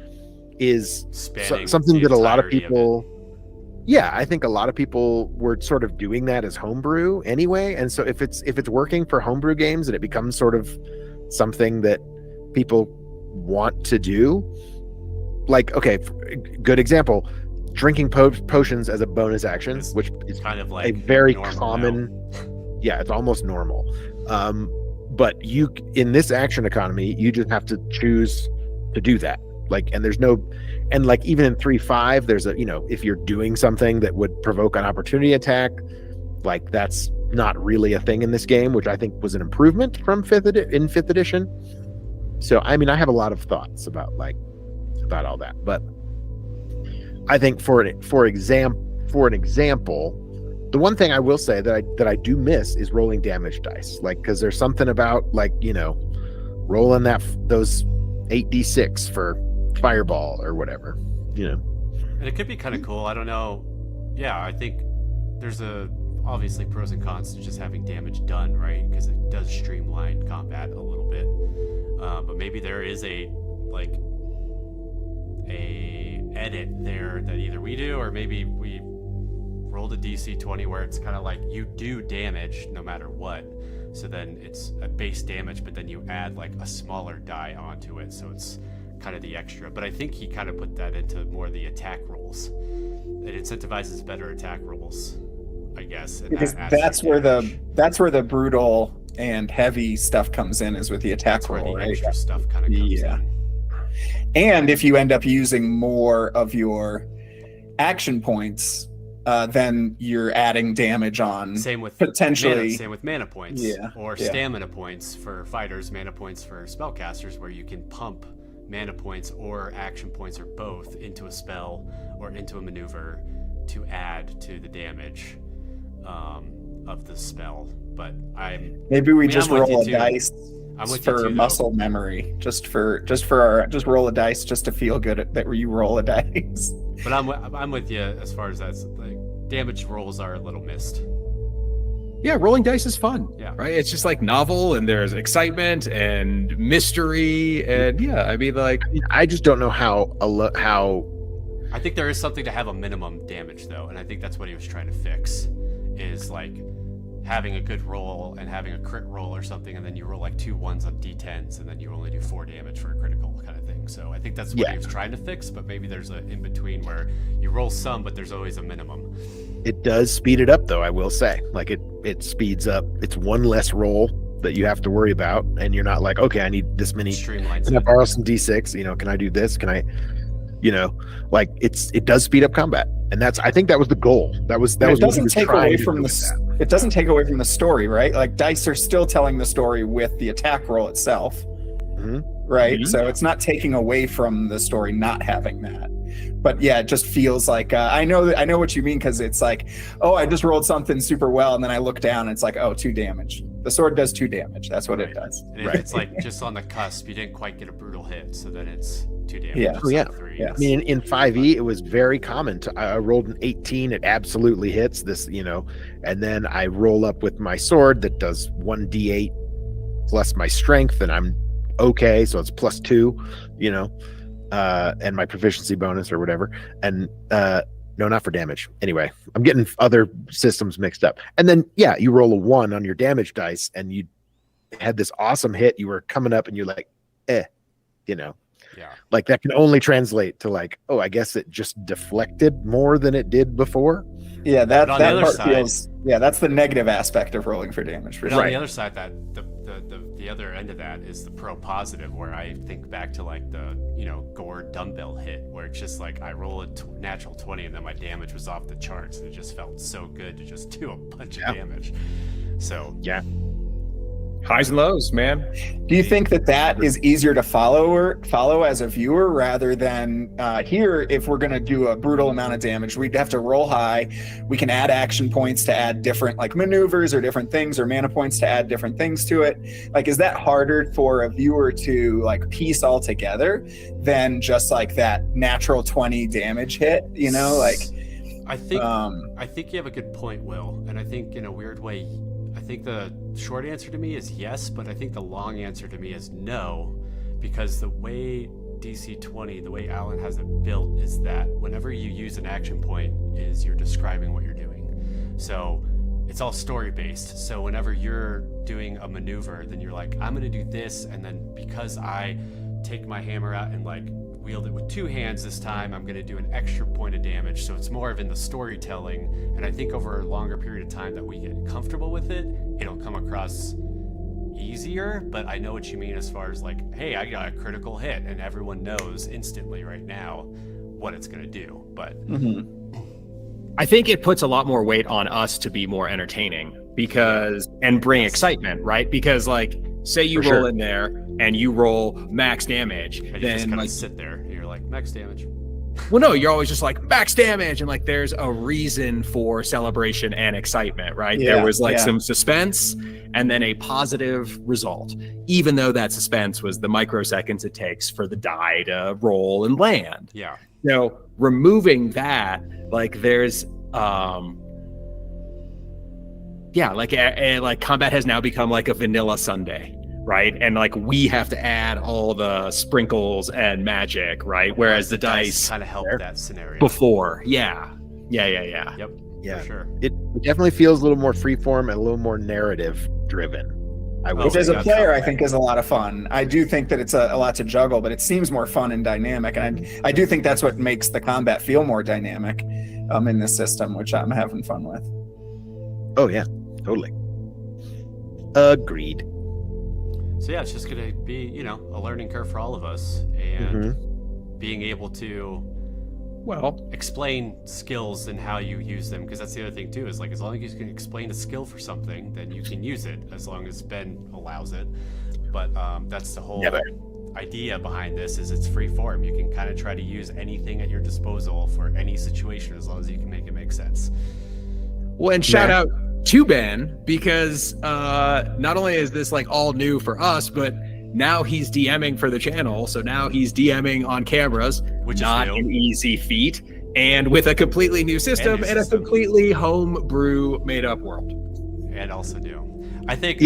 is something that a lot of people, I think a lot of people were sort of doing that as homebrew anyway. And so if it's working for homebrew games and it becomes sort of something that people want to do, like, okay, good example, drinking potions as a bonus action, which is kind of like a very common it's almost normal, but you, in this action economy, you just have to choose to do that, like, and there's no, and like even in 3.5 there's a, if you're doing something that would provoke an opportunity attack, like that's not really a thing in this game, which I think was an improvement from 5th edition. So I mean, I have a lot of thoughts about all that, but I think for an example, the one thing I will say that I do miss is rolling damage dice, like, because there's something about like rolling those 8d6 for fireball or whatever, And it could be kind of cool. I don't know. Yeah, I think there's obviously pros and cons to just having damage done, right? Because it does streamline combat a little bit. But maybe there is a edit there that either we do, or maybe we rolled a DC-20 where it's kind of like you do damage no matter what, so then it's a base damage, but then you add like a smaller die onto it, so it's kind of the extra. But I think he kind of put that into more the attack rolls. It incentivizes better attack rolls, I guess, and because that's where the brutal and heavy stuff comes in, is with the attack roll, where the right? extra stuff kind of comes in. And if you end up using more of your action points then you're adding damage on. Same with potentially. same with mana points, or stamina points for fighters, mana points for spellcasters, where you can pump mana points or action points or both into a spell or into a maneuver to add to the damage of the spell. But maybe we just I'm with roll a you too. dice I'm with you for too, muscle memory, just roll a dice just to feel good that you roll a dice. But I'm with you as far as that's like damage rolls are a little missed. Yeah, rolling dice is fun. Yeah. Right. It's just like novel, and there's excitement and mystery, and I mean, like, I just don't know how I think there is something to have a minimum damage though, and I think that's what he was trying to fix, is like having a good roll and having a crit roll or something, and then you roll like 2 1s on d10s, and then you only do 4 damage for a critical kind of thing. So I think that's what he was trying to fix, but maybe there's a in between where you roll some, but there's always a minimum. it does speed it up, though. I will say, like it speeds up. It's one less roll that you have to worry about, and you're not like, okay, I need this many. Streamlines. Can I borrow some d6? Can I do this? Can I? Like it does speed up combat, and I think that was the goal. That was it what doesn't he was take trying away to from do the with that. it doesn't take away from the story, right? Like dice are still telling the story with the attack roll itself, right? Mhm. So it's not taking away from the story not having that. But yeah, it just feels like I know what you mean, because it's like, oh, I just rolled something super well, and then I look down and it's like, oh, 2 damage. The sword does 2 damage. That's what it does. And if it's like just on the cusp, you didn't quite get a brutal hit, so then it's 2 damage. Yeah. instead of 3. Yeah. I mean, in 5e, it was very common I rolled an 18. It absolutely hits this, and then I roll up with my sword that does 1d8 plus my strength, and I'm okay. So it's plus 2, and my proficiency bonus or whatever. And no, not for damage. Anyway, I'm getting other systems mixed up. And then, you roll a 1 on your damage dice, and you had this awesome hit. You were coming up, and you're like, Yeah. like that can only translate to like, oh, I guess it just deflected more than it did before. Yeah, that But on the other part side- feels. Yeah, that's the negative aspect of rolling for damage. For But sure. on the other side, that the other end of that is the pro positive, where I think back to like the gore dumbbell hit, where it's just like I roll a natural 20 and then my damage was off the charts, and it just felt so good to just do a bunch of damage. So highs and lows, man. Do you think that is easier to follow as a viewer, rather than here? If we're going to do a brutal amount of damage, we'd have to roll high. We can add action points to add different like maneuvers or different things, or mana points to add different things to it. Like, is that harder for a viewer to like piece all together than just like that natural 20 damage hit? I think you have a good point, Will, and I think in a weird way, I think the short answer to me is yes, but I think the long answer to me is no, because the way DC 20, the way Alan has it built, is that whenever you use an action point, is you're describing what you're doing. So it's all story based. So whenever you're doing a maneuver, then you're like, I'm going to do this, and then because I take my hammer out and like wield it with 2 hands this time, I'm going to do an extra point of damage. So it's more of in the storytelling, and I think over a longer period of time that we get comfortable with it, it'll come across easier. But I know what you mean as far as like, hey, I got a critical hit, and everyone knows instantly right now what it's going to do. But I think it puts a lot more weight on us to be more entertaining and bring excitement, right? Because like, say you roll in there and you roll max damage, and you then just kind like, of sit there and you're like, max damage. well, no, you're always just like max damage, and like there's a reason for celebration and excitement, right? Yeah, there was like some suspense and then a positive result, even though that suspense was the microseconds it takes for the die to roll and land. Yeah. So removing that, like there's like combat has now become like a vanilla sundae, right? And like we have to add all the sprinkles and magic, right? Whereas the dice kind of help that scenario before. Yeah. Yep. Yeah, For sure. it definitely feels a little more freeform and a little more narrative driven. Which as a player, I think is a lot of fun. I do think that it's a lot to juggle, but it seems more fun and dynamic. And I do think that's what makes the combat feel more dynamic in this system, which I'm having fun with. Oh yeah, totally. Agreed. So yeah, it's just going to be, a learning curve for all of us, and being able to Well, explain skills and how you use them, because that's the other thing too, is like as long as you can explain a skill for something, then you can use it, as long as Ben allows it. But that's the whole idea behind this, is it's free form. You can kind of try to use anything at your disposal for any situation, as long as you can make it make sense. well, and shout out to Ben, because not only is this like all new for us, but now he's DMing for the channel. So now he's DMing on cameras, which not is an easy feat, and with a completely new system and a completely homebrew made up world. And also new. I think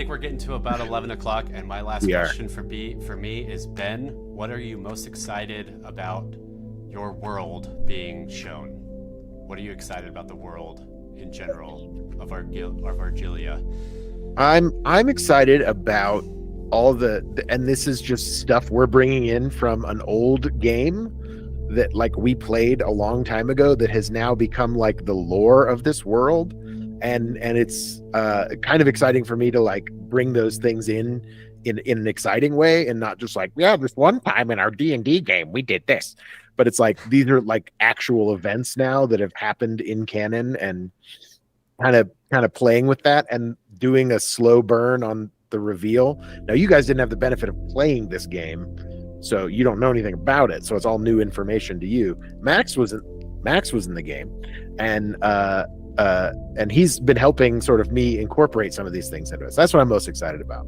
we're getting to about 11 o'clock, and my last question for me is, Ben, what are you most excited about your world being shown? What are you excited about the world in general of Argilia? I'm excited about all and this is just stuff we're bringing in from an old game that like we played a long time ago that has now become like the lore of this world, and it's kind of exciting for me to like bring those things in an exciting way, and not just like, yeah, this one time in our D&D game we did this, but it's like these are like actual events now that have happened in canon, and kind of playing with that and doing a slow burn on the reveal. Now you guys didn't have the benefit of playing this game, so you don't know anything about it, so it's all new information to you. Max was in the game, and he's been helping sort of me incorporate some of these things into it. So that's what I'm most excited about,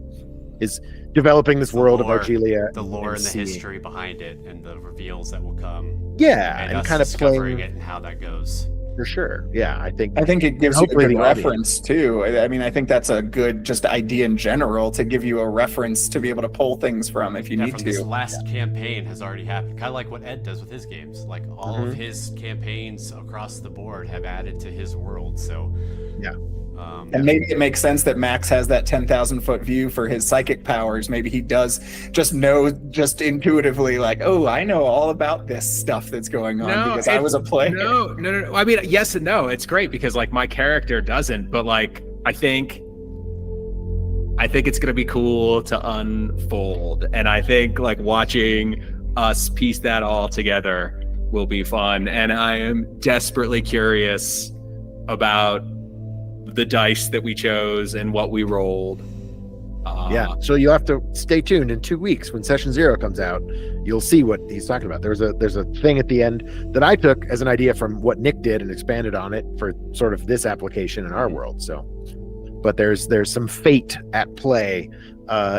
is developing this world of Argilia, the lore and the history behind it, and the reveals that will come. Yeah, and kind of discovering it and how that goes. For sure. Yeah, I think it gives you a good reference too. I mean, I think that's a good just idea in general, to give you a reference to be able to pull things from if you need to. This last campaign has already happened, kind of like what Ed does with his games. Like all of his campaigns across the board have added to his world. So and maybe it makes sense that Max has that 10,000 foot view for his psychic powers. Maybe he does just know, just intuitively, like, oh, I know all about this stuff that's going on because I was a player. No. I mean, yes and no. It's great because like my character doesn't, but like I think it's gonna be cool to unfold, and I think like watching us piece that all together will be fun. And I am desperately curious about the dice that we chose and what we rolled. So you have to stay tuned. In 2 weeks when session 0 comes out, you'll see what he's talking about. There's a thing at the end that I took as an idea from what Nick did and expanded on it for sort of this application in our world. So, but there's some fate at play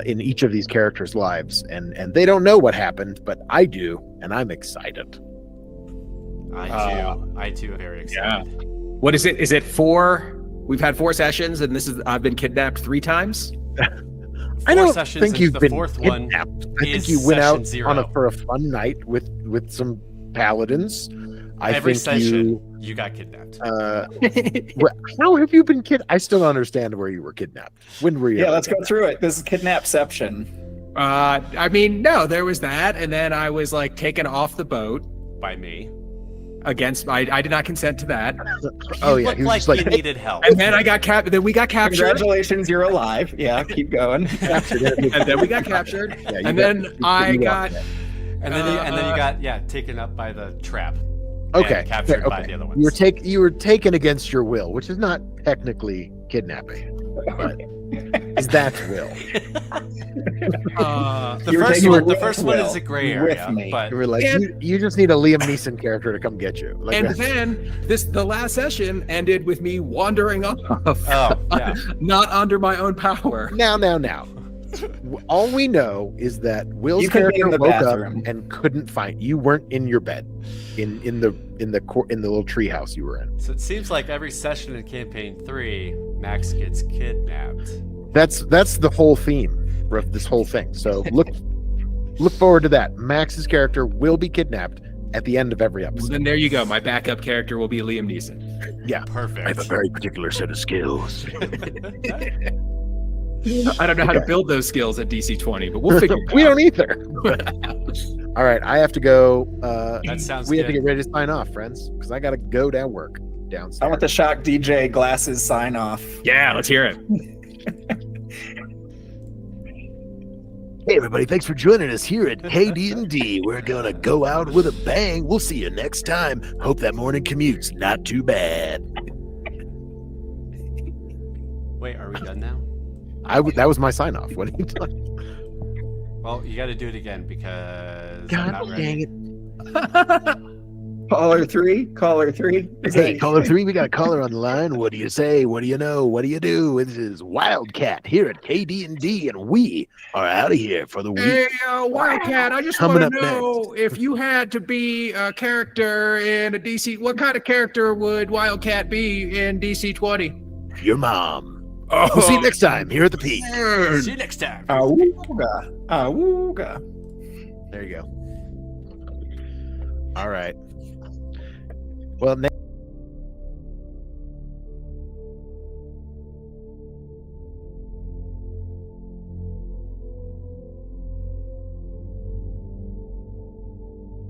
in each of these characters' lives, and they don't know what happened, but I do, and I'm excited. I too am very excited. Yeah. What is it? Is it 4? We've had 4 sessions, and I've been kidnapped 3 times. I don't sessions, think you've the been fourth kidnapped. one I think you went out for a fun night with some paladins. Every session you got kidnapped. How have you been kidnapped? I still don't understand where you were kidnapped. When were you? Yeah, let's go through it. This is kidnapception. I mean, no, there was that, and then I was like taken off the boat by me. I did not consent to that. Oh yeah, he was like you needed help. And then I got captured. Then we got captured. Congratulations, you're alive. Yeah, keep going. And then we got captured. And then I got. And then you got taken up by the trap. Okay. Captured by the other ones. You were taken against your will, which is not technically kidnapping, but is that will? The first one is a gray area, but you were like, you just need a Liam Neeson character to come get you. Like, and then the last session ended with me wandering off. Not under my own power. Now. All we know is that Will's character woke up and couldn't find you. Weren't in your bed, in the little treehouse you were in. So it seems like every session in campaign 3, Max gets kidnapped. That's the whole theme of this whole thing. So look forward to that. Max's character will be kidnapped at the end of every episode. Well, then there you go. My backup character will be Liam Neeson. Yeah, perfect. I have a very particular set of skills. I don't know how to build those skills at DC-20, but we'll figure it out. We don't either. All right, I have to go. That sounds we have to get ready to sign off, friends, because I got to go downstairs. I want the Shock DJ glasses sign off. Yeah, let's hear it. Hey, everybody, thanks for joining us here at KD&D. We're going to go out with a bang. We'll see you next time. Hope that morning commute's not too bad. Wait, are we done now? That was my sign off. What are you talking? Well, you got to do it again because I'm God not ready. dang it. Caller three. Hey, caller 3, we got a caller on the line. What do you say? What do you know? What do you do? This is Wildcat here at KD&D, and we are out of here for the week. Hey, Wildcat, I just Coming want to up know if you had to be a character in a DC, what kind of character would Wildcat be in DC 20? Your mom. Oh, We'll see you next time here at the Peak. See you next time. Awooga. Awooga. There you go. All right. Well, next